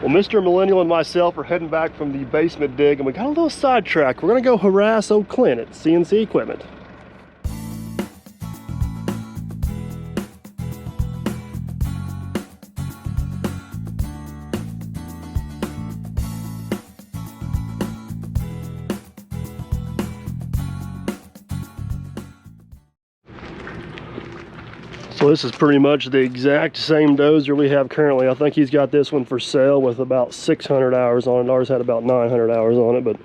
Well, Mr. Millennial and myself are heading back from the basement dig, and we got a little sidetracked. We're gonna go harass old Clint at CNC Equipment. So this is pretty much the exact same dozer we have currently. I think he's got this one for sale with about 600 hours on it. Ours had about 900 hours on it, but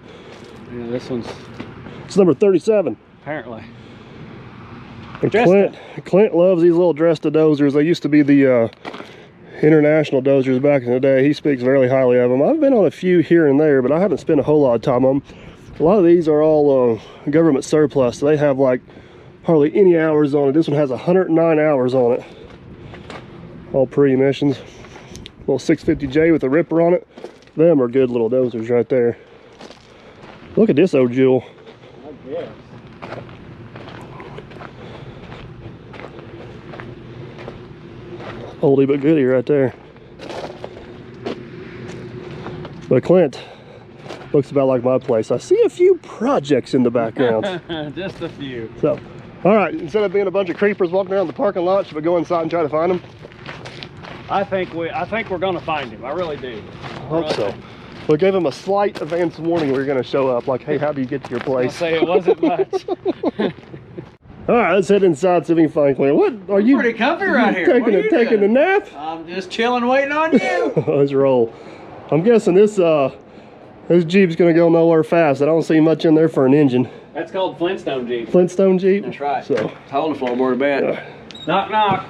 yeah, this one's... It's number 37. Apparently. And Clint loves these little Dresta dozers. They used to be the international dozers back in the day. He speaks very highly of them. I've been on a few here and there, but I haven't spent a whole lot of time on them. A lot of these are all government surplus, so they have like hardly any hours on it. This one has 109 hours on it. All pre-emissions. Little 650J with a ripper on it. Them are good little dozers right there. Look at this old jewel. I guess. Oldie but goodie right there. But Clint looks about like my place. I see a few projects in the background. Just a few. So, all right, instead of being a bunch of creepers walking around the parking lot, should we go inside and try to find them? I think we're gonna find him. I really do. I hope so. We gave him a slight advance warning we were gonna show up. Like, hey, how do you get to your place? I'll say it wasn't much. All right, let's head inside, see if we can find Clint. What are you? Pretty comfy right here. Taking a nap? I'm just chilling, waiting on you. Let's roll. I'm guessing this Jeep's gonna go nowhere fast. I don't see much in there for an engine. That's called Flintstone Jeep. Flintstone Jeep? That's right. So, It's holding the floorboard a bit. Knock, knock.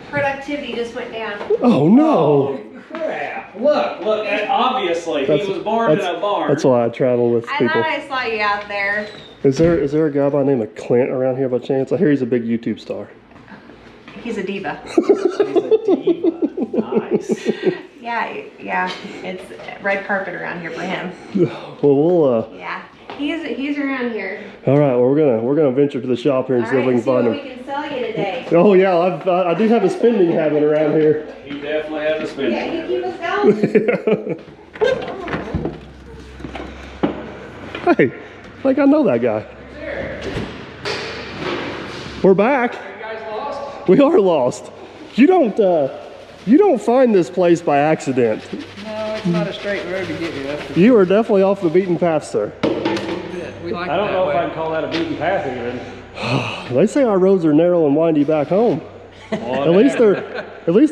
Productivity just went down. oh no! Crap. Look, obviously he was born in a barn. That's why I travel with I people. thought I saw you out there. Is there a guy by the name of Clint around here by chance? I hear he's a big YouTube star. He's a diva. He's a diva. Nice. Yeah, it's red carpet around here for him. Well, we'll Yeah, he's around here. all right, well we're gonna venture to the shop here and All see if we right, can see what find we him. can sell you today. Oh yeah, I do have a spending habit around here. He definitely has a spin. Yeah, you keep us going. Hey, I think I know that guy. We're back. You guys lost? We are lost. You don't find this place by accident. No, it's not a straight road to get you. That's for You are definitely off the beaten path, sir. we like I don't that know if way. I'd call that a beaten path even. They say our roads are narrow and windy back home. At least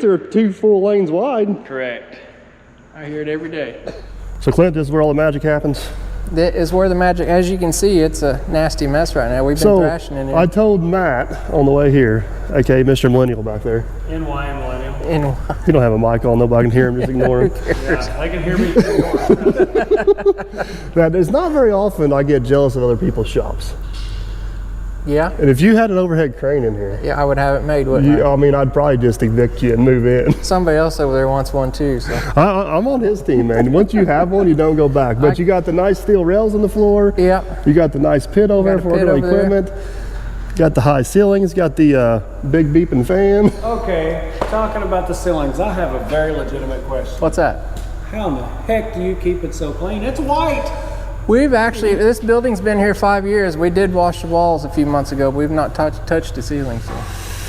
they're 2 full lanes wide. Correct. I hear it every day. So Clint, this is where all the magic happens. That is where the magic, as you can see, it's a nasty mess right now. We've been thrashing in it. I told Matt on the way here, aka Mr. Millennial back there. NY Millennium. And You don't have a mic on, nobody can hear him, just ignore him. Yeah, they can hear me. That it's not very often I get jealous of other people's shops. yeah, And if you had an overhead crane in here, I would have it made, wouldn't I? I mean, I'd probably just evict you and move in. Somebody else over there wants one too, so. I'm on his team, man. Once you have one, you don't go back. But you got the nice steel rails on the floor. Yeah. You got the nice pit over there Got a for pit the over there. equipment. Got the high ceilings. Got the big beeping fan. Okay, talking about the ceilings, I have a very legitimate question. What's that? How in the heck do you keep it so clean? It's white. We've actually, this building's been here 5 years. We did wash the walls a few months ago. We've not touched the ceiling, so.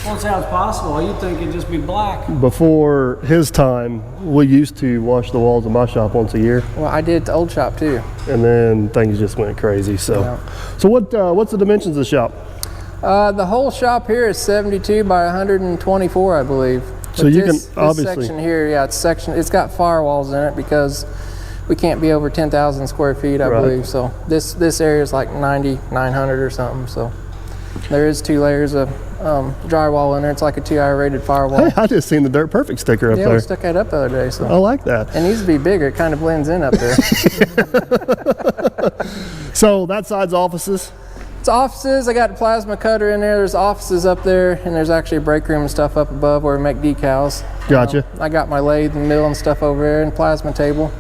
Well, it sounds possible. You'd think it'd just be black. Before his time, we used to wash the walls of my shop once a year, Well, I did at the old shop too. and then things just went crazy. So, Yeah. so what's the dimensions of the shop? The whole shop here is 72 by 124, I believe. So But you this can obviously- section here, it's got firewalls in it because we can't be over 10,000 square feet, I Right. believe. So this area is like 9,900 or something. So there is 2 layers of drywall in there. It's like a 2I rated firewall. Hey, I just seen the Dirt Perfect sticker up Yeah, we there. stuck that up the other day. So I like that. it needs to be bigger. It kind of blends in up there. So that side's offices. It's offices. I got the plasma cutter in there. There's offices up there, and there's actually a break room and stuff up above where we make decals. Gotcha. I got my lathe and mill and stuff over there, and plasma table.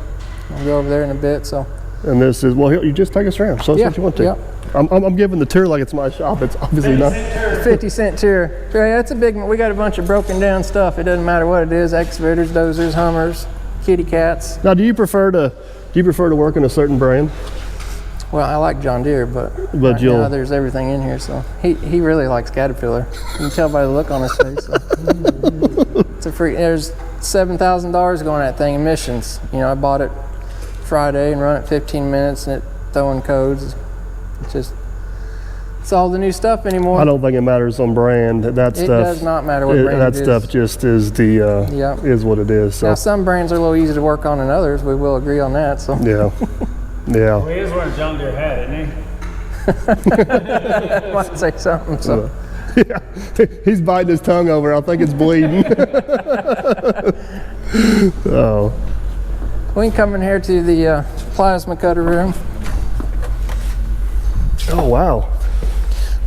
I'll go over there in a bit. So And this is, well, you just take us around. So that's Yeah, what you want to. yeah. I'm giving the tour like it's my shop. It's obviously not. 50-cent tier. Yeah, that's a big one. We got a bunch of broken down stuff. It doesn't matter what it is, excavators, dozers, Hummers, kitty cats. Now, do you prefer to work in a certain brand? Well, I like John Deere, but right now there's everything in here. So he really likes Caterpillar. You can tell by the look on his face. So. It's a free. There's $7,000 going at that thing, emissions. You know, I bought it Friday and run it 15 minutes, and it throwing codes. It's all the new stuff anymore. I don't think it matters on brand. That stuff. It does not matter what brand that it is. stuff just is is what it is. So. Now some brands are a little easier to work on than others. We will agree on that. So. Yeah. Yeah. Well, he is wearing a John Deere hat, isn't he? Might say something. So. Yeah. He's biting his tongue over. I think it's bleeding. Oh. We can come in here to the plasma cutter room. Oh wow.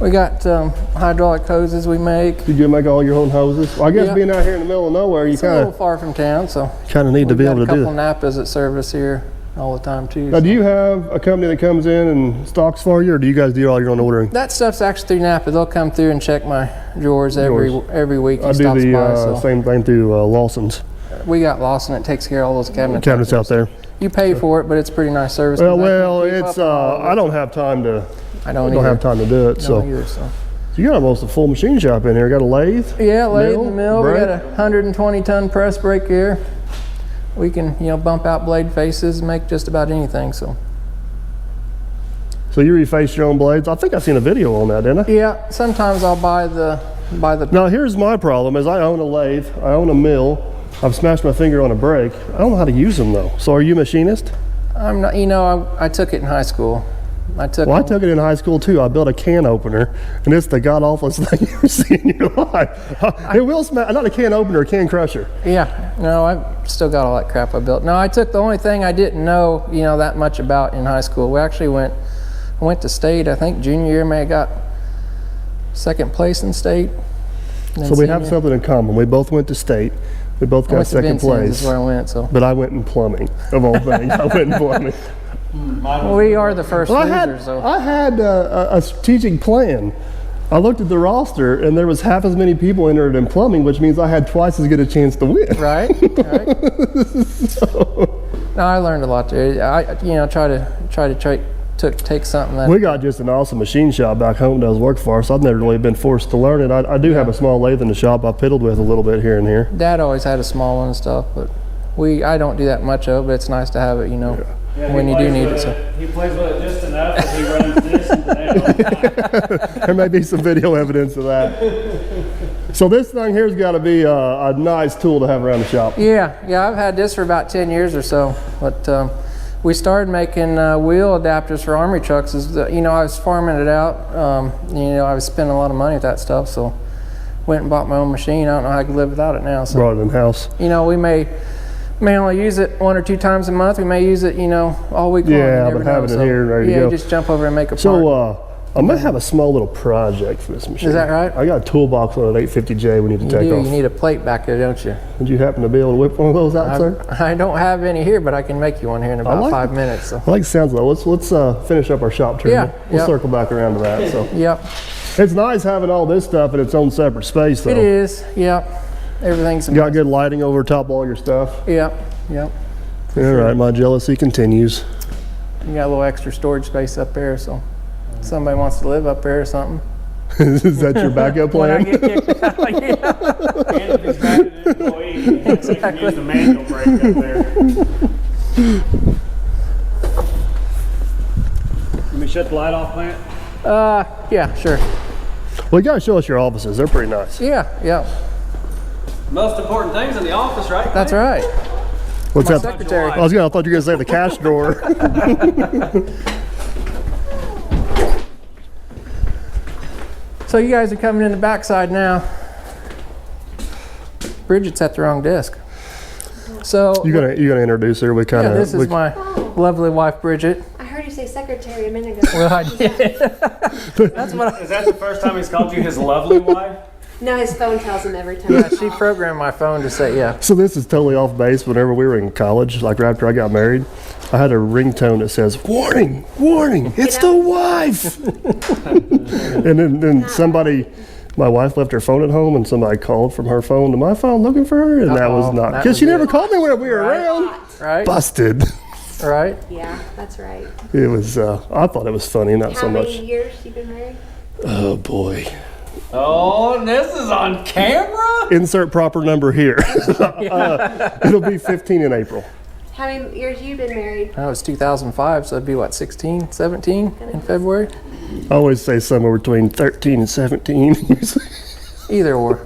We got hydraulic hoses we make. Did you make all your own hoses? Well, I guess being out here in the middle of nowhere, you a little far from town, so kind of need to be able to do it. We got a couple Napas that service here all the time too. Now, do you have a company that comes in and stocks for you, or do you guys do all your own ordering? That stuff's actually through Napa. They'll come through and check my drawers every week. I do the same thing through Lawson's. We got Lawson. It takes care of all those cabinets out there. You pay for it, but it's pretty nice service. Well, it's I don't have time to. I don't have time to do it. So you got almost a full machine shop in here. Got a lathe? Yeah, lathe in the mill. We got a 120-ton press brake here. We can, bump out blade faces and make just about anything. So you reface your own blades? I think I seen a video on that, didn't I? Yeah. Sometimes I'll buy the. Now here's my problem: is I own a lathe, I own a mill. I've smashed my finger on a brake. I don't know how to use them though. So are you a machinist? I'm not. I took it in high school. I took it in high school too. I built a can opener, and it's the god awfulest thing you ever see in your life. It will smash. Not a can opener, a can crusher. Yeah. No, I've still got all that crap I built. No, I took the only thing I didn't know, that much about in high school. We actually went to state. I think junior year may have got second place in state. So we have something in common. We both went to state. We both got second place. Is where I went. So. But I went in plumbing, of all things. I went in plumbing. Well, we are the first losers, though. I had a strategic plan. I looked at the roster, and there was half as many people entered in plumbing, which means I had twice as good a chance to win. Right. No, I learned a lot there. I try to take something that. We got just an awesome machine shop back home that does work for us. I've never really been forced to learn it. I do have a small lathe in the shop I piddled with a little bit here and here. Dad always had a small one and stuff, but I don't do that much of it, but it's nice to have it, Yeah, when you do need it. So. He plays with it just enough that he runs this and that all the time. There may be some video evidence of that. So this thing here's got to be a nice tool to have around the shop. Yeah, I've had this for about 10 years or so. But we started making wheel adapters for army trucks. I was farming it out. I was spending a lot of money with that stuff. So went and bought my own machine. I don't know how I could live without it now. So. Brought it in house. We may only use it 1 or 2 times a month. We may use it, all week long. Yeah, but having it here and ready to go. Yeah, just jump over and make a part. So I might have a small little project for this machine. Is that right? I got a toolbox on an 850J we need to take off. You need a plate back there, don't you? Would you happen to be able to whip one of those out, sir? I don't have any here, but I can make you one here in about 5 minutes. So. I like the sounds of that. Let's finish up our shop tour. Yeah. We'll circle back around to that. So. Yep. It's nice having all this stuff in its own separate space, though. It is. Yep. Everything's got good lighting over top of all your stuff. Yep. All right, my jealousy continues. You got a little extra storage space up there, so somebody wants to live up there or something. Is that your backup plan? When I get kicked out, yeah. And if he's got an employee, they can use the manual brake up there. Can we shut the light off, Clint? Yeah, sure. Well, you gotta show us your offices. They're pretty nice. Yeah. Most important things in the office, right? That's right. What's that? Secretary. I thought you were gonna say the cash drawer. So you guys are coming in the backside now. Bridget's at the wrong desk. So you gonna introduce her? This is my lovely wife, Bridget. I heard you say secretary a minute ago. Well, I did. Is that the first time he's called you his lovely wife? No, his phone tells him every time. Yeah, she programmed my phone to say yeah. So this is totally off base. Whenever we were in college, like right after I got married, I had a ringtone that says, "Warning, warning, it's the wife." And then somebody my wife left her phone at home and somebody called from her phone to my phone looking for her, and that was not, because she never called me when we were around. Right. Busted. Right. Yeah, that's right. It was, I thought it was funny, not so How much. many years you been married? Oh boy. Oh, this is on camera? Insert proper number here. It'll be 15 in April. How many years you been married? That was 2005, so it'd be what, 16, 17 in February? I always say somewhere between 13 and 17. Either or.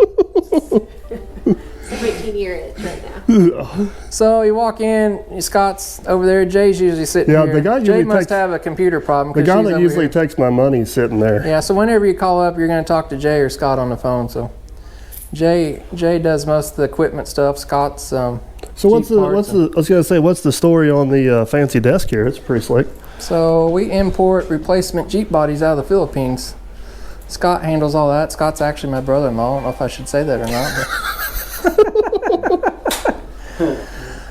17-year itch right now. So you walk in, Scott's over there, Jay's usually sitting Yeah, here. the guy Jay usually must takes- have a computer problem. The 'cause guy she's that over usually here. takes my money is sitting there. Yeah, so whenever you call up, you're going to talk to Jay or Scott on the phone. So Jay does most of the equipment stuff. Scott's So what's the, I was gonna say, what's the story on the fancy desk here? It's pretty slick. So we import replacement Jeep bodies out of the Philippines. Scott handles all that. Scott's actually my brother-in-law. I don't know if I should say that or not. But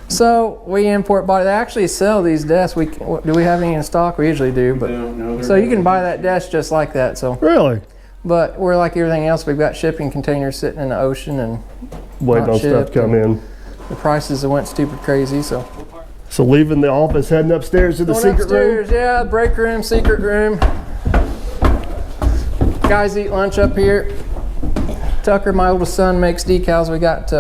so we import bodies. They actually sell these desks. Do we have any in stock? We usually do. But so you can buy that desk just like that. So Really? but we're like everything else. We've got shipping containers sitting in the ocean and Waiting not on stuff shipped, to come in. the prices have went stupid crazy. So So leaving the office, heading upstairs to the going secret room. upstairs, yeah, break room, secret room. Guys eat lunch up here. Tucker, my oldest son, makes decals. We got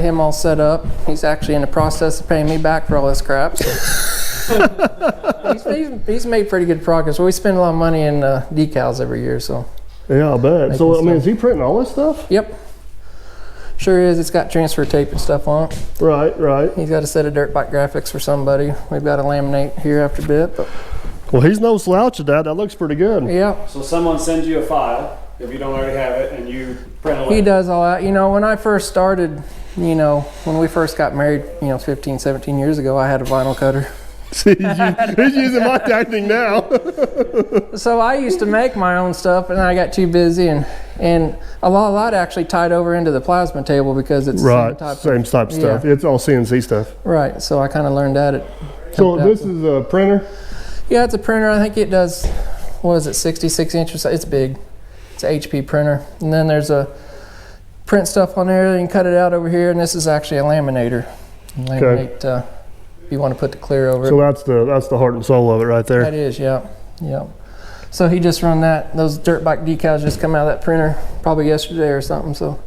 him all set up. He's actually in the process of paying me back for all this crap. So. he's made pretty good progress. We spend a lot of money in decals every year. So. Yeah, I bet. Making So I mean, stuff. is he printing all this stuff? Yep. Sure is. It's got transfer tape and stuff on it. Right, right. He's got a set of dirt bike graphics for somebody. We've got to laminate here after a bit. But Well, he's no slouch at that. That looks pretty good. yeah. So someone sends you a file, if you don't already have it, and you print away. He does all that. You know, when I first started, you know, when we first got married, 15, 17 years ago, I had a vinyl cutter. He's using my technique now. So I used to make my own stuff, and I got too busy, and a lot actually tied over into the plasma table because it's Right, same type same type stuff. It's all CNC stuff. Right. So I kind of learned that. So this is a printer? Yeah, it's a printer. I think it does, what is it, 66 inches? It's big. It's an HP printer. And then there's a print stuff on there. You can cut it out over here, and this is actually a laminator. Laminate, if you want to put the clear over So it. that's the heart and soul of it right there. That is, yeah. So he just run that. Those dirt bike decals just come out of that printer probably yesterday or something. So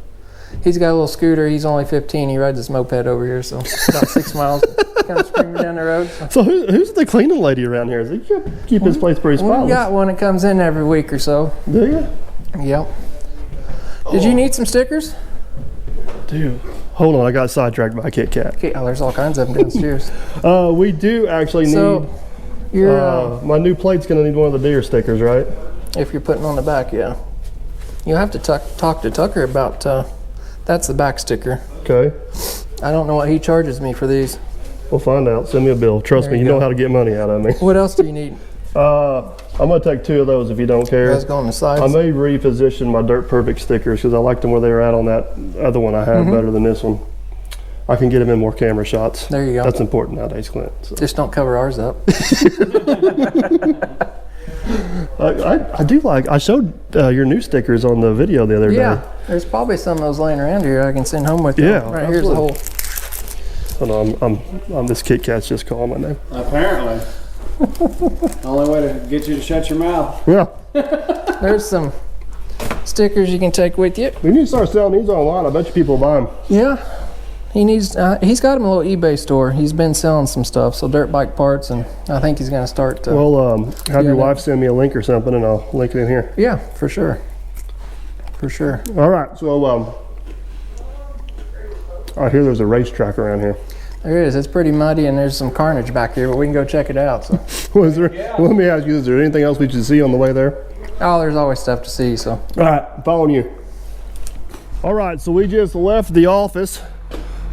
he's got a little scooter. He's only 15. He rides this moped over here, so about 6 miles. Comes screaming down the road. So who's the cleaning lady around here? Does he keep his place pretty spotless? We got one that comes in every week or so. Do you? Yep. Did you need some stickers? Dude, hold on. I got sidetracked by a Kit Kat. Okay, oh, there's all kinds of them downstairs. We do actually need. So, you're, my new plate's gonna need one of the deer stickers, right? if you're putting on the back, yeah. You'll have to talk to Tucker about, that's the back sticker. Okay. I don't know what he charges me for these. We'll find out. Send me a bill. Trust There me, you you know go. how to get money out of me. What else do you need? I'm gonna take 2 of those if you don't care. Let's go on the sides. I may reposition my Dirt Perfect stickers because I liked them where they were at on that other one I had better than this one. I can get them in more camera shots. There you go. That's important nowadays, Clint. So. Just don't cover ours up. I do like. I showed your new stickers on the video the other day. Yeah, there's probably some of those laying around here I can send home with you. Yeah, Right here's the whole. Hold on, I'm this Kit Kat's just calling my name. Apparently. Only way to get you to shut your mouth. Yeah, There's some stickers you can take with you. we need to start selling these online. I bet you people buy them. Yeah, he needs. He's got him a little eBay store. He's been selling some stuff, so dirt bike parts, and I think he's gonna start. Well, have your yeah, wife send me a link or something, and I'll link it in here. Yeah, for sure. For sure. All right, so I hear there's a racetrack around here. There is. It's pretty muddy, and there's some carnage back here, but we can go check it out. So. Was there? Well, let me ask you: is there anything else we should see on the way there? Oh, there's always stuff to see. So. All right, I'm following you. All right, so we just left the office,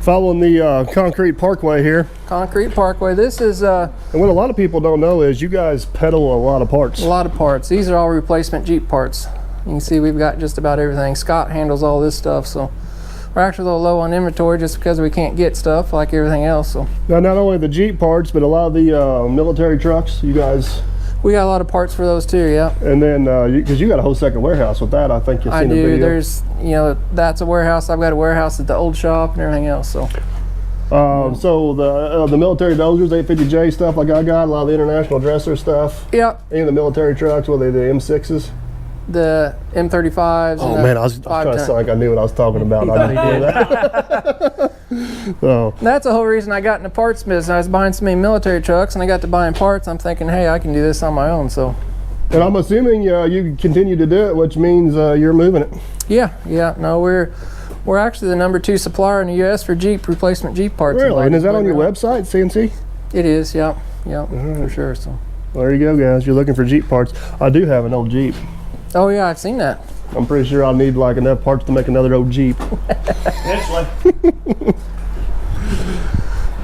following the concrete parkway here. Concrete Parkway. This is And what a lot of people don't know is you guys peddle a lot of parts. a lot of parts. These are all replacement Jeep parts. You can see we've got just about everything. Scott handles all this stuff, so we're actually a little low on inventory just because we can't get stuff like everything else. So Now, not only the Jeep parts, but a lot of the military trucks. You guys. We got a lot of parts for those too, yeah. And then, because you got a whole second warehouse with that, I think you've seen a video. There's, that's a warehouse. I've got a warehouse at the old shop and everything else, so. So the military dozers, 850J stuff like I got, a lot of the international dresser stuff. Yep. Any of the military trucks, were they the M6s? The M35s. Oh man, I was trying to sound like I knew what I was talking about. I didn't do that. So. That's the whole reason I got in the parts business. I was buying so many military trucks and I got to buying parts. I'm thinking, hey, I can do this on my own, so. And I'm assuming you continue to do it, which means you're moving it. Yeah. No, we're actually the #2 supplier in the U.S. for Jeep replacement Jeep parts. Really? And is that on your website, CNC? It is, yeah, for sure. So. Well, there you go, guys. You're looking for Jeep parts. I do have an old Jeep. Oh yeah, I've seen that. I'm pretty sure I'll need like enough parts to make another old Jeep. Eventually.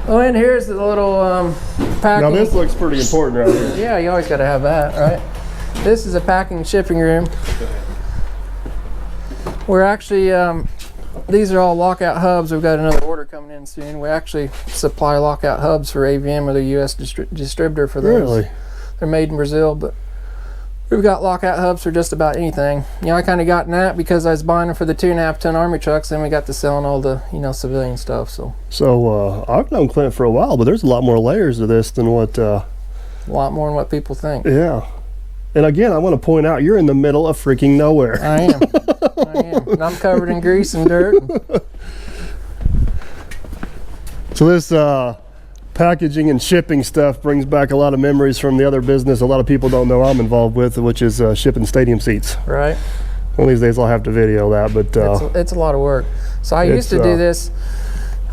Oh, and here's the little packing. Now this looks pretty important right here. Yeah, you always got to have that, right? This is a packing shipping room. We're actually, these are all lockout hubs. We've got another order coming in soon. We actually supply lockout hubs for AVM or the U.S. distributor for those. Really? They're made in Brazil, but we've got lockout hubs for just about anything. I kind of got in that because I was buying them for the 2.5-ton Army trucks, then we got to selling all the, civilian stuff. So I've known Clint for a while, but there's a lot more layers to this than what... a lot more than what people think. Yeah. And again, I want to point out, you're in the middle of freaking nowhere. I am. And I'm covered in grease and dirt. So this packaging and shipping stuff brings back a lot of memories from the other business a lot of people don't know I'm involved with, which is shipping stadium seats. Right. One of these days I'll have to video that, but... it's a lot of work. So I used to do this.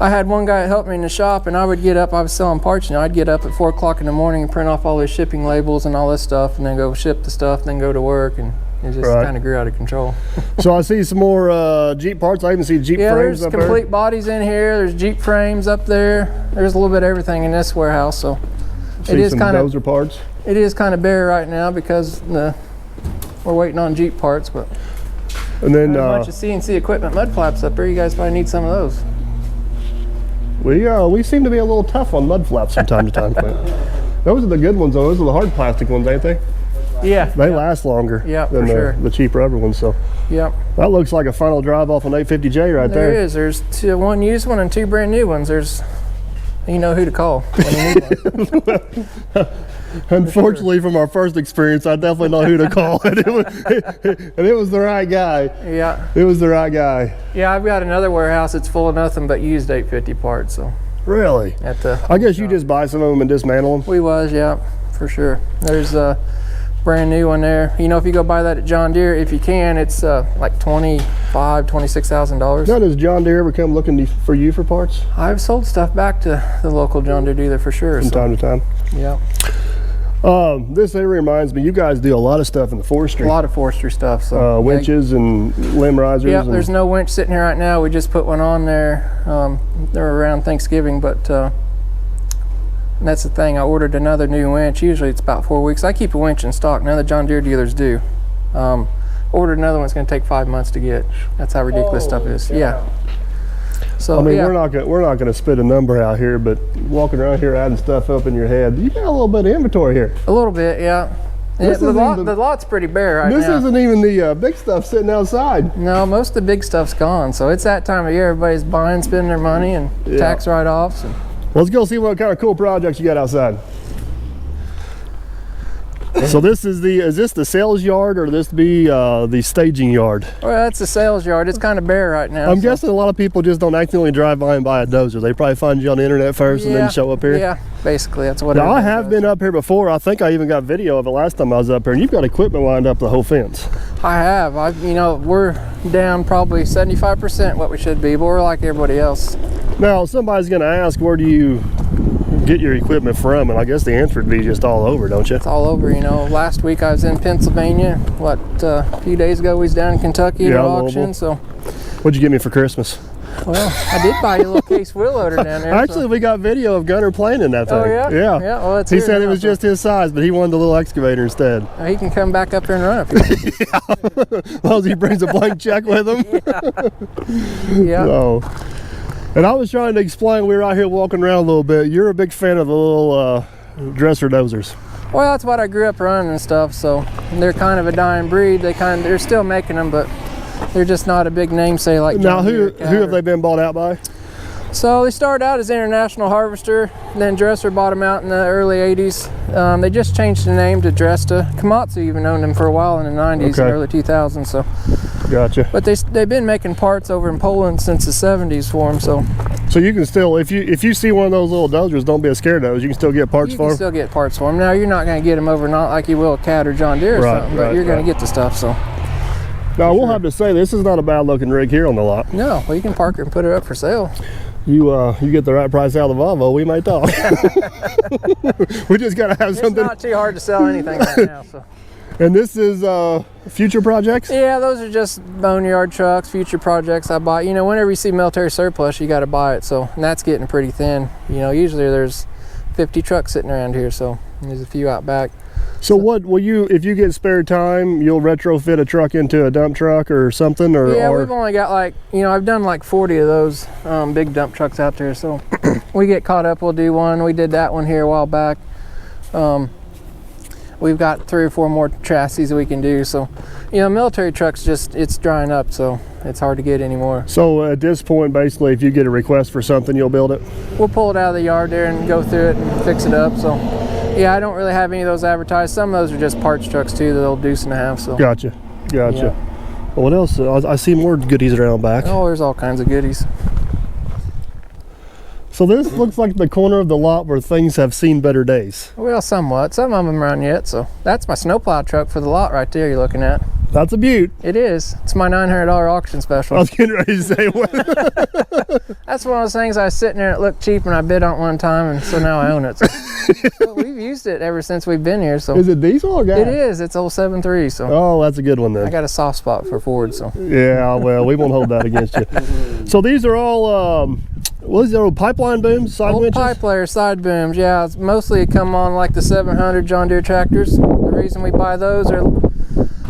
I had one guy help me in the shop, and I would get up. I was selling parts, I'd get up at 4 o'clock in the morning and print off all these shipping labels and all this stuff, and then go ship the stuff, then go to work, and it just kind of grew out of control. So I see some more Jeep parts. I even see Jeep frames up there. There's complete bodies in here. There's Jeep frames up there. There's a little bit of everything in this warehouse. So it is kind of Dozer parts. It is kind of bare right now because we're waiting on Jeep parts, but and then there's a bunch of CNC equipment mud flaps up there. You guys probably need some of those. We seem to be a little tough on mud flaps from time to time. Those are the good ones, though. Those are the hard plastic ones, ain't they? Yeah. They last longer than the cheap rubber ones. So. Yep. That looks like a final drive off an 850J right there. There is. There's one used one and 2 brand new ones. You know who to call when you need one. Unfortunately, from our first experience, I definitely know who to call, and it was the right guy. Yeah. It was the right guy. Yeah, I've got another warehouse that's full of nothing but used 850 parts. So. Really? I guess you just buy some of them and dismantle them. We was, yeah, for sure. There's a brand new one there. If you go buy that at John Deere, if you can, it's like $26,000. Now, does John Deere ever come looking for you for parts? I've sold stuff back to the local John Deere dealer for sure. From time to time. Yeah. This area reminds me, you guys do a lot of stuff in the forestry. A lot of forestry stuff. So winches and limb risers. Yeah, there's no winch sitting here right now. We just put one on there. They're around Thanksgiving, but that's the thing. I ordered another new winch. Usually it's about 4 weeks. I keep a winch in stock. None of the John Deere dealers do. Ordered another one. It's going to take 5 months to get. That's how ridiculous stuff is. Yeah. So, we're not going to spit a number out here, but walking around here adding stuff up in your head, you got a little bit of inventory here. A little bit, yeah. The lot's pretty bare right now. This isn't even the big stuff sitting outside. No, most of the big stuff's gone. So it's that time of year. Everybody's buying, spending their money, and tax write-offs. Let's go see what kind of cool projects you got outside. So is this the sales yard, or this be the staging yard? Well, that's the sales yard. It's kind of bare right now. I'm guessing a lot of people just don't accidentally drive by and buy a dozer. They probably find you on the internet first and then show up here. Yeah, basically that's what. Now I have been up here before. I think I even got video of it last time I was up here, and you've got equipment lined up the whole fence. I have. We're down probably 75% what we should be, but we're like everybody else. Now somebody's going to ask, where do you get your equipment from? And I guess the answer would be just all over, don't you? It's all over. Last week I was in Pennsylvania. A few days ago we was down in Kentucky at an auction. So what'd you get me for Christmas? Well, I did buy you a little case wheel loader down there. Actually, we got video of Gunner playing in that thing. Oh yeah? Yeah. Well, he said it was just his size, but he wanted the little excavator instead. He can come back up here and run if he wants. As long as he brings a blank check with him. Yeah. So, and I was trying to explain, we were out here walking around a little bit. You're a big fan of the little dresser dozers. Well, that's what I grew up running and stuff. So they're kind of a dying breed. They're still making them, but they're just not a big name, say like. Now, who have they been bought out by? So they started out as International Harvester, then Dresser bought them out in the early 80s. They just changed the name to Dresta. Komatsu even owned them for a while in the 90s and early 2000s. So. Gotcha. But they've been making parts over in Poland since the 70s for them. So you can still, if you see one of those little Dozers, don't be scared of those. You can still get parts for them. You can still get parts for them. Now you're not going to get them overnight like you will a Cat or John Deere or something, but you're going to get the stuff. So. Now we'll have to say this is not a bad looking rig here on the lot. No, well you can park it and put it up for sale. You get the right price out of the Volvo, we may talk. We just gotta have something. It's not too hard to sell anything right now. So. And this is future projects? Yeah, those are just boneyard trucks, future projects I buy. You know, whenever you see military surplus, you got to buy it. So, and that's getting pretty thin. You know, usually there's 50 trucks sitting around here, so there's a few out back. So what will you, if you get spare time, you'll retrofit a truck into a dump truck or something? Yeah, we've only got like, you know, I've done like 40 of those big dump trucks out there. So we get caught up, we'll do one. We did that one here a while back. We've got 3 or 4 more chassis we can do. So, you know, military trucks it's drying up, so it's hard to get anymore. So at this point, basically, if you get a request for something, you'll build it? We'll pull it out of the yard there and go through it and fix it up. So, yeah, I don't really have any of those advertised. Some of those are just parts trucks too, the old deuce and a half. So. Gotcha. Yeah. Well, what else? I see more goodies around back. Oh, there's all kinds of goodies. So this looks like the corner of the lot where things have seen better days. Well, somewhat. Some of them run yet. So that's my snowplow truck for the lot right there you're looking at. That's a beaut. It is. It's my $900 auction special. I was getting ready to say what. That's one of those things I was sitting there and it looked cheap and I bid on it one time, and so now I own it. So. Well, we've used it ever since we've been here. So is it diesel or gas? It is. It's old 7.3. So. Oh, that's a good one then. I got a soft spot for Ford. So. Yeah, well, we won't hold that against you. So these are all. What is it, old pipeline booms, side old winches? Pipe layer side booms, yeah. It's mostly come on like the 700 John Deere tractors. The reason we buy those are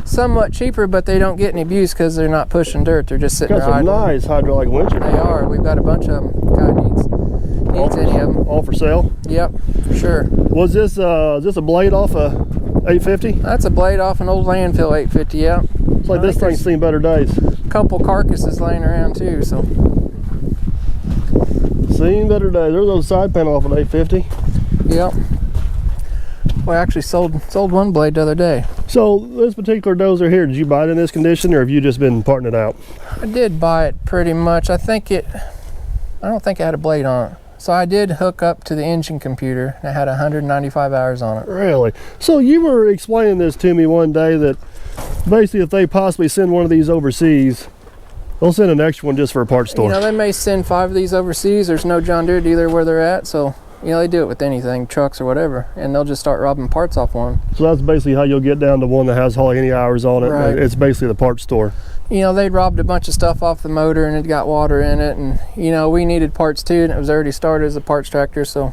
somewhat cheaper, but they don't get any abuse because they're not pushing dirt. They're just sitting there idle. Got some nice hydraulic winches. They are. We've got a bunch of them. Guy needs any of them. All for sale? Yep, for sure. Was this is this a blade off a 850? That's a blade off an old landfill 850, yeah. It's like this thing's seen better days. A couple carcasses laying around too, so. Seen better days. There's those side panel off an 850. Yep. We actually sold one blade the other day. So this particular dozer here, did you buy it in this condition, or have you just been parting it out? I did buy it pretty much. I don't think it had a blade on it. So I did hook up to the engine computer. It had 195 hours on it. Really? So you were explaining this to me one day that basically if they possibly send one of these overseas, they'll send an extra one just for a parts store. You know, they may send 5 of these overseas. There's no John Deere dealer where they're at, so you know they do it with anything, trucks or whatever, and they'll just start robbing parts off one. So that's basically how you'll get down to one that has hardly any hours on it. Right. It's basically the parts store. You know, they robbed a bunch of stuff off the motor and it got water in it, and you know we needed parts too, and it was already started as a parts tractor, so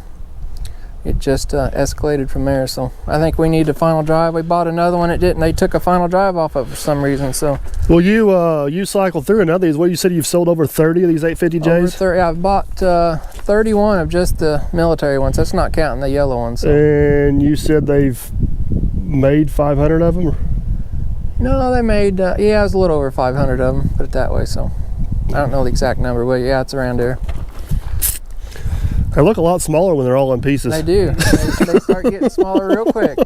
it just escalated from there. So I think we need a final drive. We bought another one, it didn't. They took a final drive off of it for some reason. So well, you cycled through another of these. What you said you've sold over 30 of these 850Js? I've bought 31 of just the military ones. That's not counting the yellow ones. So. And you said they've made 500 of them? No, they made yeah, it was a little over 500 of them, put it that way. So I don't know the exact number, but yeah, it's around there. They look a lot smaller when they're all in pieces. They do. They start getting smaller real quick.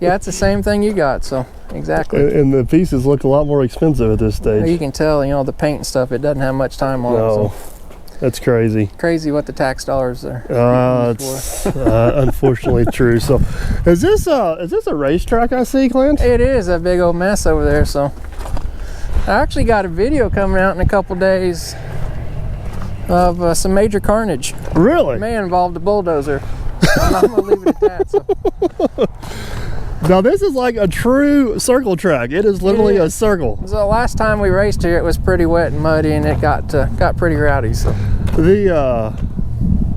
Yeah, it's the same thing you got, so exactly. And the pieces look a lot more expensive at this stage. You can tell, you know, the paint and stuff, it doesn't have much time on it. So. That's crazy. Crazy what the tax dollars are. It's unfortunately true. So, is this a racetrack I see, Clint? It is a big old mess over there. So, I actually got a video coming out in a couple days of some major carnage. Really? It may involve a bulldozer. I'm gonna leave it at that. So. Now this is like a true circle track. It is literally a circle. So the last time we raced here, it was pretty wet and muddy, and it got pretty rowdy. So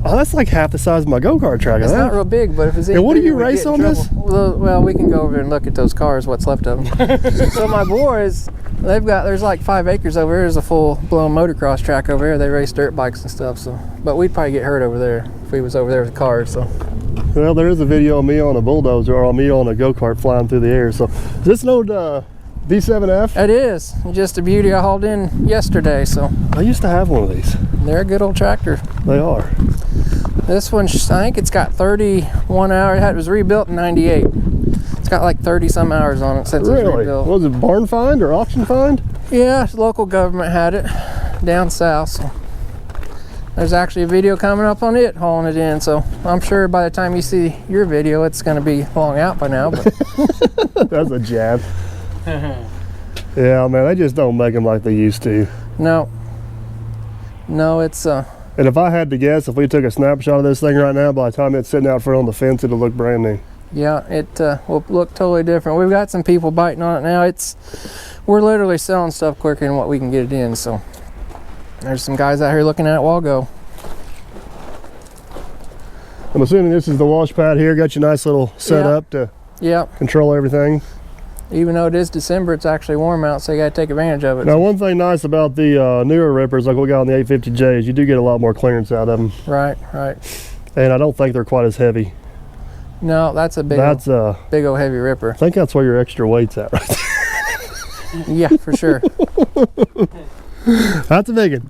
that's like half the size of my go-kart track. It's not real big, but if it's. And what do you race on this? Well, we can go over and look at those cars. What's left of them. So my boys, there's like 5 acres over here. There's a full-blown motocross track over here. They race dirt bikes and stuff. So, but we'd probably get hurt over there if we was over there with cars. So. Well, there is a video of me on a bulldozer or me on a go-kart flying through the air. So is this an old D7F? It is. Just a beauty I hauled in yesterday, so. I used to have one of these. They're a good old tractor. They are. This one, I think it's got 31 hours. It was rebuilt in 98. It's got like 30 some hours on it since it was rebuilt. Was it barn find or auction find? Yeah, local government had it down south. So. There's actually a video coming up on it, hauling it in. So I'm sure by the time you see your video, it's going to be long out by now. But. That's a jab. Yeah, man, they just don't make them like they used to. No, it's And if I had to guess, if we took a snapshot of this thing right now, by the time it's sitting out front on the fence, it'll look brand new. Yeah, it will look totally different. We've got some people biting on it now. We're literally selling stuff quicker than what we can get it in. So there's some guys out here looking at it while go. I'm assuming this is the wash pad here. Got your nice little setup to control everything. Even though it is December, it's actually warm out, so you got to take advantage of it. Now, one thing nice about the newer rippers, like we got on the 850J, is you do get a lot more clearance out of them. Right. And I don't think they're quite as heavy. No, that's a big old heavy ripper. I think that's where your extra weight's at right there. Yeah, for sure. That's a big one.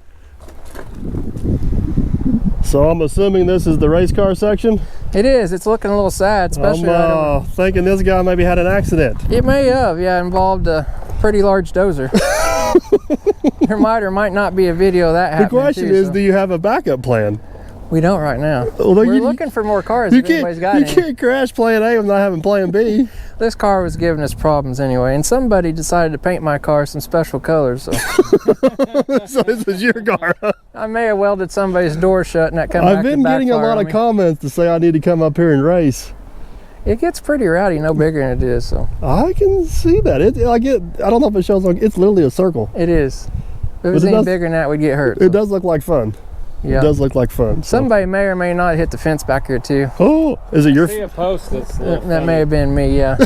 So I'm assuming this is the race car section? It is. It's looking a little sad, especially. I'm thinking this guy maybe had an accident. It may have, yeah, involved a pretty large dozer. There might or might not be a video of that happening. The question is, do you have a backup plan? We don't right now. Well, We're looking for more cars if anybody's got any. You can't crash plan A without having plan B. This car was giving us problems anyway, and somebody decided to paint my car some special colors. So, so this is your car. I may have welded somebody's door shut and that come back. I've been getting a lot of comments to say I need to come up here and race. It gets pretty rowdy, no bigger than it is. So I can see that. I don't know if it shows like it's literally a circle. It is. If it was any bigger than that, we'd get hurt. It does look like fun. Yeah. It does look like fun. Somebody may or may not hit the fence back here too. Oh, is it your? I see a post that's that may have been me, yeah.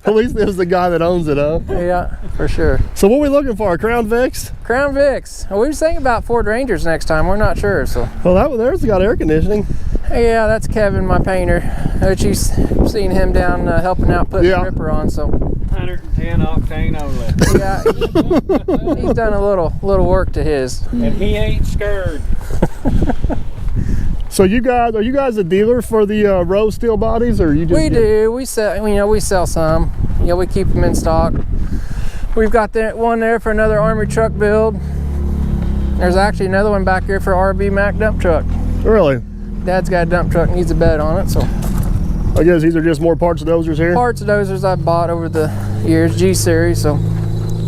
At least it was the guy that owns it, huh? Yeah, for sure. So what are we looking for? A Crown Vics? Crown Vics. Well, we were thinking about Ford Rangers next time. We're not sure. So. Well, there's got air conditioning. Yeah, that's Kevin, my painter. Which you've seen him down helping out putting the ripper on. So. 110 octane only. Yeah, he's done a little work to his. And he ain't scared. So are you guys a dealer for the rose steel bodies, or you just? We do. We sell. We sell some. We keep them in stock. We've got that one there for another Army truck build. There's actually another one back here for RB Mac dump truck. Really? Dad's got a dump truck, needs a bed on it, so. I guess these are just more parts of Dozers here? Parts of Dozers I've bought over the years, G-Series, so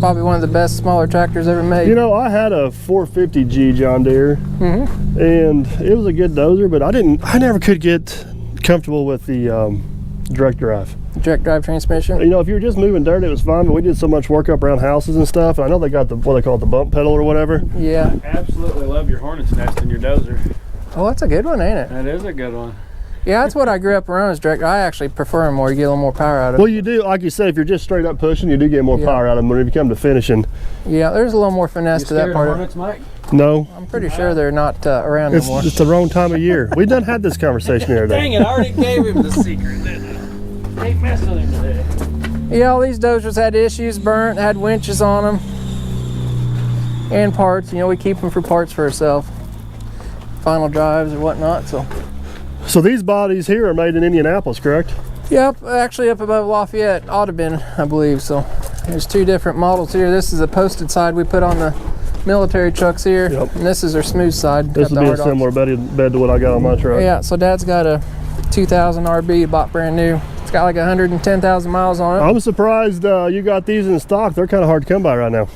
probably one of the best smaller tractors ever made. I had a 450G John Deere, and it was a good dozer, but I never could get comfortable with the direct drive. Direct drive transmission? If you were just moving dirt, it was fine, but we did so much work up around houses and stuff. I know they got what they call it, the bump pedal or whatever. Yeah. I absolutely love your hornet's nest in your dozer. Oh, that's a good one, ain't it? That is a good one. Yeah, that's what I grew up around, is direct. I actually prefer them more. You get a little more power out of it. Well, you do, like you said, if you're just straight up pushing, you do get more power out of them when you come to finishing. Yeah, there's a little more finesse to that part. Hornets, Mike? No. I'm pretty sure they're not around anymore. It's the wrong time of year. We done had this conversation the other day. Dang it, I already gave him the secret, didn't I? Ain't messing with him today. Yeah, all these dozers had issues, burnt, had winches on them, and parts. We keep them for parts for ourselves. Final drives or whatnot, So these bodies here are made in Indianapolis, correct? Yep, actually up above Lafayette, Audubon, I believe. So there's two different models here. This is the posted side we put on the military trucks here, and this is our smooth side. This would be a similar bed to what I got on my truck. Yeah, so Dad's got a 2000 RB, bought brand new. It's got like 110,000 miles on it. I'm surprised you got these in stock. They're kind of hard to come by right now.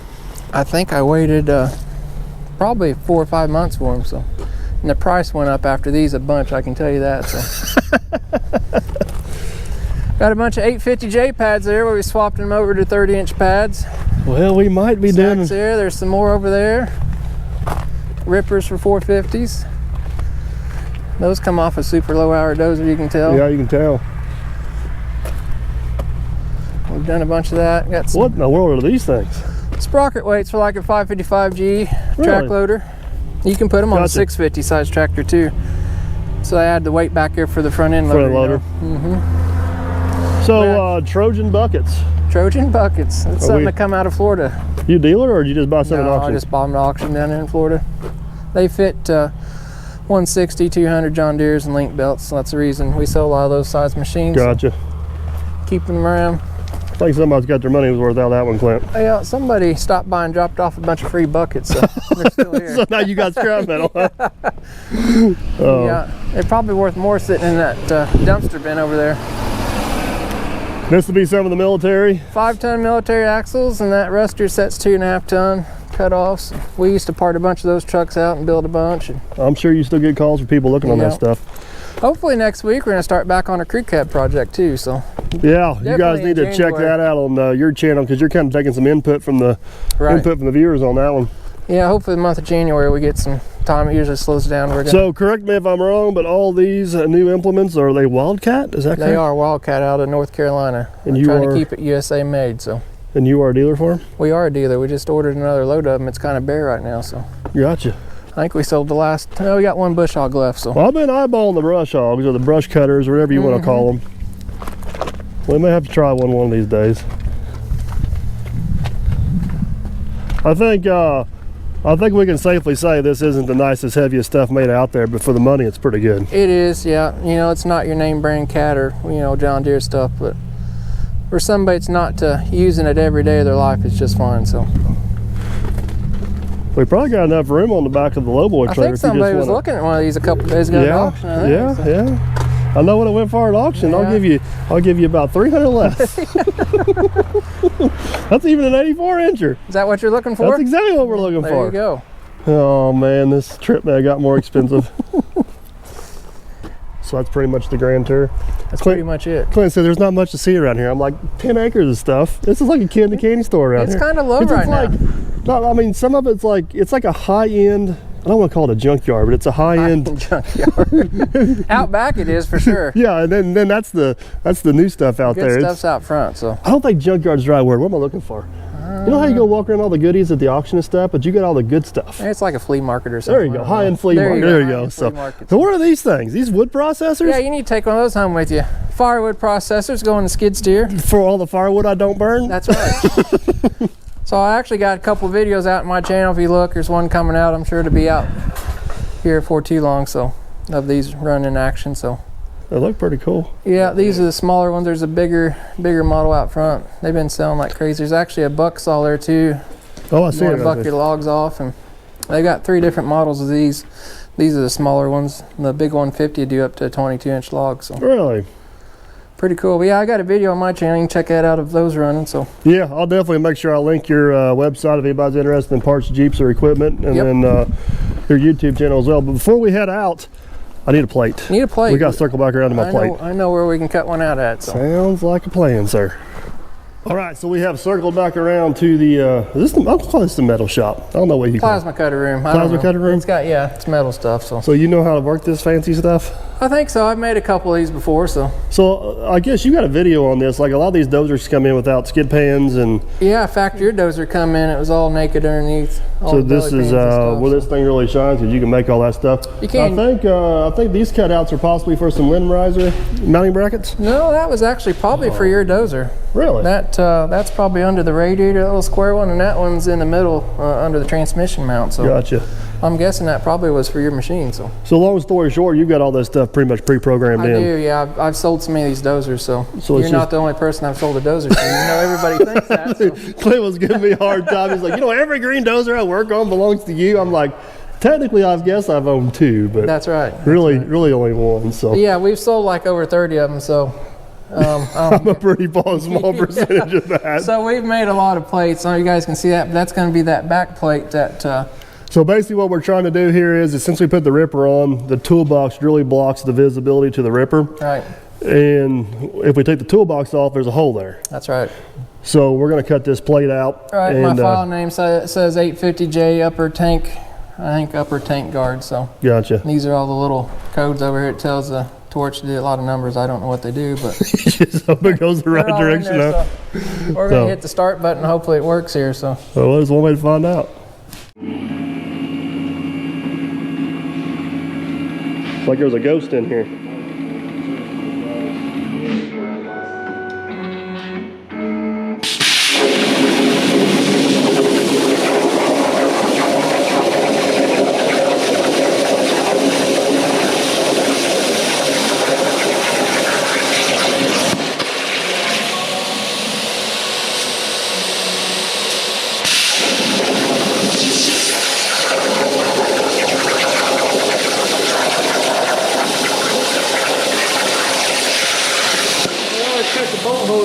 I think I waited probably 4 or 5 months for them. So. And the price went up after these a bunch, I can tell you that. So. Got a bunch of 850J pads there where we swapped them over to 30-inch pads. Well, we might be done. There. There's some more over there. Rippers for 450s. Those come off a super low hour dozer, you can tell. Yeah, you can tell. We've done a bunch of that. Got some what in the world are these things? sprocket weights for like a 555G really? track loader. You can put them on a 650 size tractor too. So I add the weight back here for the front end Front loader. loader. So Trojan Buckets. Trojan Buckets. That's something that come out of Florida. You dealer, or did you just buy some at No, auction? I just bought them at auction down there in Florida. They fit 160, 200 John Deeres and link belts. So that's the reason we sell a lot of those size machines. Gotcha. Keeping them around. I think somebody's got their money worth out of that one, Clint. Yeah, somebody stopped by and dropped off a bunch of free buckets, so they're still here. So now you got scrap metal, huh? Yeah, they're probably worth more sitting in that dumpster bin over there. This will be some of the military. 5-ton military axles, and that Ruster sets 2.5-ton cut-offs. We used to part a bunch of those trucks out and build a bunch. And I'm sure you still get calls from people looking on that stuff. hopefully next week we're going to start back on a crew cab project too. So yeah, you guys need to check that out on your channel, because you're kind of taking some input from the viewers on that one. Yeah, hopefully the month of January we get some time. It usually slows down. So correct me if I'm wrong, but all these new implements, are they Wildcat? Is that correct? They are Wildcat out of North Carolina. And I'm trying to keep it USA made. So. And you are a dealer for them? We are a dealer. We just ordered another load of them. It's kind of bare right now, so. Gotcha. I think we sold the last. No, we got one bush hog left. So. Well, I've been eyeballing the brush hogs, or the brush cutters, or whatever you want to call them. We may have to try one of these days. I think we can safely say this isn't the nicest, heaviest stuff made out there, but for the money, it's pretty good. It is, yeah. You know, it's not your name brand cat or John Deere stuff, but for somebody that's not using it every day of their life, it's just fine. So. We probably got enough room on the back of the lowboy trailer. I think somebody was looking at one of these a couple days ago at auction. I think, yeah. I know what it went for at auction. Yeah. I'll give you about 300 less. That's even an 84 incher. Is that what you're looking for? That's exactly what we're looking for. There you go. Oh man, this trip bag got more expensive. So that's pretty much the grand tour. That's pretty much it. Clint said there's not much to see around here. I'm like, 10 acres of stuff. This is like a kid in the candy store around here. It's kind of low right now. I mean, some of it's like a high-end, I don't want to call it a junkyard, but it's a high-end junkyard. Out back it is for sure. Yeah, and then that's the new stuff out there. Good stuff's out front. So I don't think junkyard's the right word. What am I looking for? You know how you go walk around all the goodies at the auction and stuff, but you got all the good stuff. It's like a flea market or something. There you go, high-end flea market. There you go. So what are these things? These wood processors? Yeah, you need to take one of those home with you. Firewood processors go in the skid steer. For all the firewood I don't burn? That's right. So I actually got a couple videos out on my channel. If you look, there's one coming out. I'm sure to be out here before too long. So of these running in action. So they look pretty cool. Yeah, these are the smaller ones. There's a bigger model out front. They've been selling like crazy. There's actually a buck saw there too. Oh, I see it. You buck your logs off, and they got 3 different models of these. These are the smaller ones. The big 150 do up to a 22-inch log. So really. Pretty cool. But yeah, I got a video on my channel. You can check that out of those running. So yeah, I'll definitely make sure I link your website if anybody's interested in parts, Jeeps, or equipment, and then your YouTube channel as well. But before we head out, I need a plate. Need a plate. We got to circle back around to my plate. I know where we can cut one out at. So. Sounds like a plan, sir. All right, so we have circled back around to the, I'll call this the metal shop. I don't know what you call it. Plasma cutter room. Plasma cutter room? It's got, it's metal stuff. So you know how to work this fancy stuff? I think so. I've made a couple of these before, so. So I guess you got a video on this. Like a lot of these dozers come in without skid pans and. Yeah, factory dozer come in. It was all naked underneath. So this is where this thing really shines, because you can make all that stuff. You can. I think these cutouts are possibly for some limb riser mounting brackets. No, that was actually probably for your dozer. Really? That's probably under the radiator, that little square one, and that one's in the middle under the transmission mount. So gotcha. I'm guessing that probably was for your machine. So long story short, you've got all this stuff pretty much pre-programmed in. I do, yeah. I've sold so many of these dozers, so you're not the only person I've sold a dozer to. Everybody thinks that. So. Clint was giving me a hard time. He's like, every green dozer I work on belongs to you. I'm like, technically, I guess I've owned 2, but that's right. Really only 1. So yeah, we've sold like over 30 of them. So. I'm a pretty small percentage of that. So we've made a lot of plates. You guys can see that, but that's going to be that back plate that. So basically what we're trying to do here is since we put the ripper on, the toolbox really blocks the visibility to the ripper. Right. And if we take the toolbox off, there's a hole there. That's right. So we're going to cut this plate out. All right, my file name says 850J upper tank, I think upper tank guard. So gotcha. These are all the little codes over here. It tells the torch to do a lot of numbers. I don't know what they do, but just hope it goes the right direction. There, so we're going to hit the start button. Hopefully it works here. So well, there's one way to find out. Like there's a ghost in here.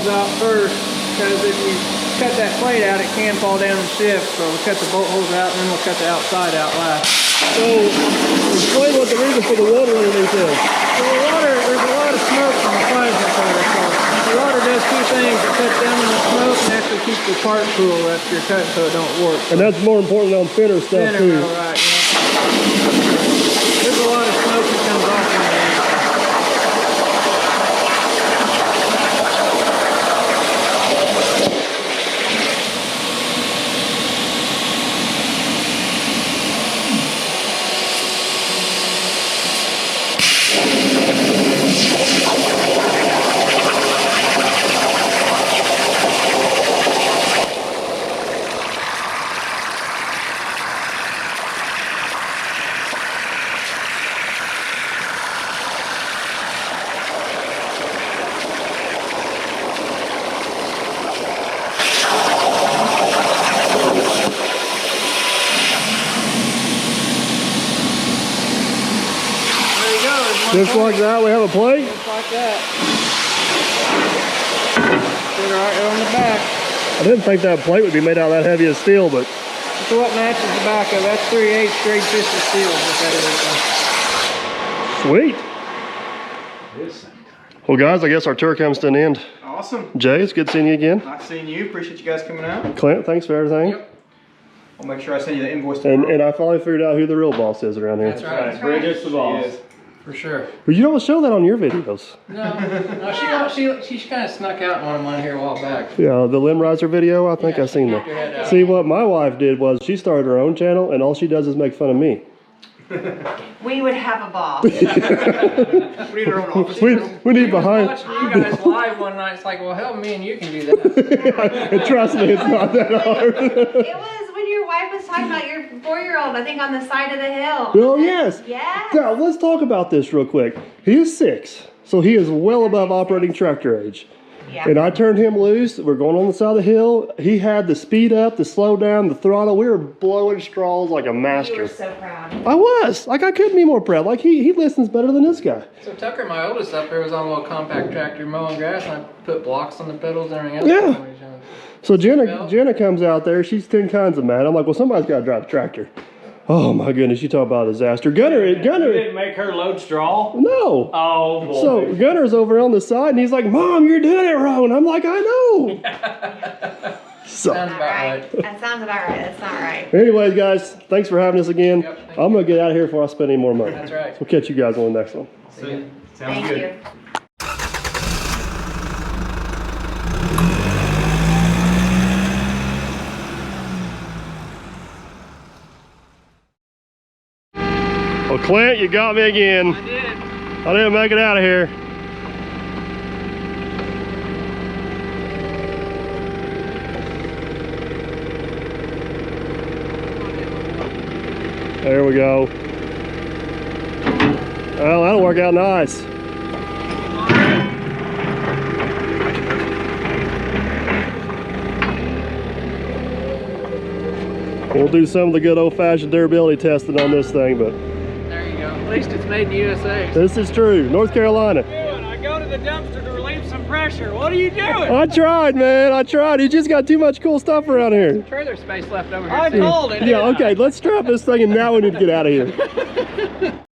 Out first, because if you cut that plate out, it can fall down and shift. So we'll cut the bolt holes out, and then we'll cut the outside out last. So, explain what the reason for the water underneath is. So the water, there's a lot of smoke from the plasma cutter. So the water does two things: it cuts down on the smoke and actually keeps the part cool after you're cutting, so it don't warp. And that's more important on thinner stuff too. Right, yeah. There's a lot of smoke that comes off on the end. Just like that, we have a plate? Just like that. Put it right on the back. I didn't think that plate would be made out of that heavy of steel, but... That's what matches the back of it. That's 3/8 grade 50 steel. What that is. Sweet. Well guys, I guess our tour comes to an end. Awesome. Jay, it's good seeing you again. Nice seeing you. Appreciate you guys coming out. Clint, thanks for everything. Yep. I'll make sure I send you the invoice tomorrow. And I finally figured out who the real boss is around here. That's right. Bridget's the boss. She is. For sure. But you don't show that on your videos. No, she kind of snuck out on one here a while back. Yeah, the limb riser video, I think I've seen Your head that. out. See, what my wife did was she started her own channel and all she does is make fun of me. We would have a ball. We need our own office. We need behind. Watching you guys live one night, it's like, well, hell, me and you can do that. And trust me, it's not that hard. It was when your wife was talking about your 4-year-old, I think, on the side of the hill. Oh, yes. Yes. Now, let's talk about this real quick. He is 6, so he is well above operating tractor age. Yeah. And I turned him loose. We're going on the side of the hill. He had the speed up, the slow down, the throttle. We were blowing straws like a You master. were so proud. I was. Like, I couldn't be more proud. Like, he listens better than this guy. So Tucker, my oldest up there, was on a little compact tractor mowing grass, and I put blocks on the pedals and everything else. Yeah. So Jenna comes out there. She's 10 kinds of mad. I'm like, well, somebody's got to drive the tractor. Oh, my goodness. You talk about a disaster. Gunner. You didn't make her load straw? No. Oh, boy. So Gunner's over on the side, and he's like, Mom, you're doing it wrong. I'm like, I know. So, Sounds Not about right. right. That sounds about right. That's not right. anyways, guys, thanks for having us again. Yep, thank I'm going to get out of here before I spend any more money. That's right. We'll catch you guys on the next one. Sounds Thank good. you. Well, Clint, you got me again. I did. I didn't make it out of here. There we go. Well, that'll work out nice. We'll do some of the good old-fashioned durability testing on this thing, but There you go. At least it's made in the USA. this is true. North Carolina. I go to the dumpster to relieve some pressure. What are you doing? I tried, man. I tried. You just got too much cool stuff around here. Trailer space left over here. I too. called it. Yeah, okay. Let's strap this thing and now we need to get out of here.